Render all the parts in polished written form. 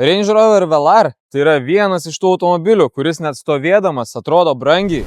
Range Rover Velar tai yra vienas iš tų automobilių, kuris net stovėdamas atrodo brangiai.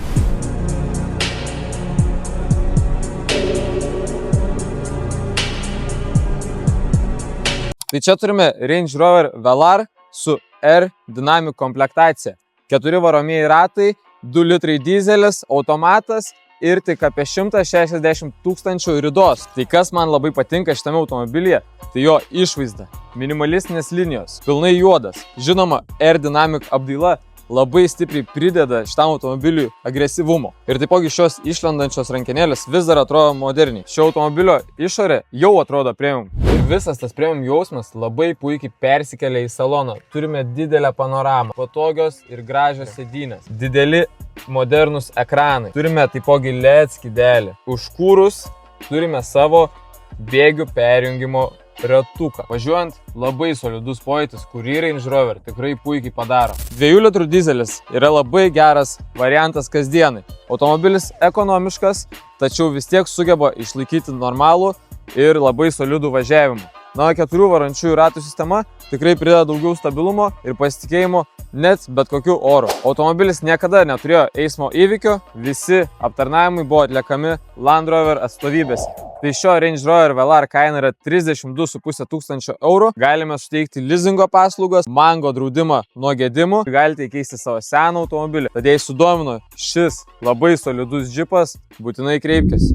Tai čia turime Range Rover Velar su R-Dynamic komplektacija. 4 varomieji ratai, 2 litrai dizelis, automatas ir tik apie 160 000 ridos. Tai kas man labai patinka šitame automobilyje, tai jo išvaizda. Minimalistinės linijos, pilnai juodas. Žinoma, R-Dynamic apdaila labai stipriai prideda šitam automobiliui agresyvumo. Ir taipogi šios išlendančios rankenėlės vis dar atrodo moderniai. Šio automobilio išorė jau atrodo premium. Ir visas tas premium jausmas labai puikiai persikelia į saloną. Turime didelę panoramą, patogios ir gražios sėdynės, dideli modernus ekranai. Turime taipogi LED skydelį. Užkūrus turime savo bėgių perjungimo ratuką. Važiuojant labai solidus pojūtis, kurį Range Rover tikrai puikiai padaro. 2 litrų dizelis yra labai geras variantas kasdienai. Automobilis ekonomiškas, tačiau vis tiek sugeba išlaikyti normalų ir labai solidų važiavimą. Na, 4 varančiųjų ratų sistema tikrai prideda daugiau stabilumo ir pasitikėjimo net bet kokiu oru. Automobilis niekada neturėjo eismo įvykio, visi aptarnavimai buvo atliekami Land Rover atstovybėse. Tai šio Range Rover Velar kaina yra 32,5 tūkstančio eurų. Galime suteikti lizingo paslaugas, mango draudimą nuo gedimų. Galite įkeisti savo seną automobilį. Tad jei sudomino šis labai solidus džipas, būtinai kreipkis.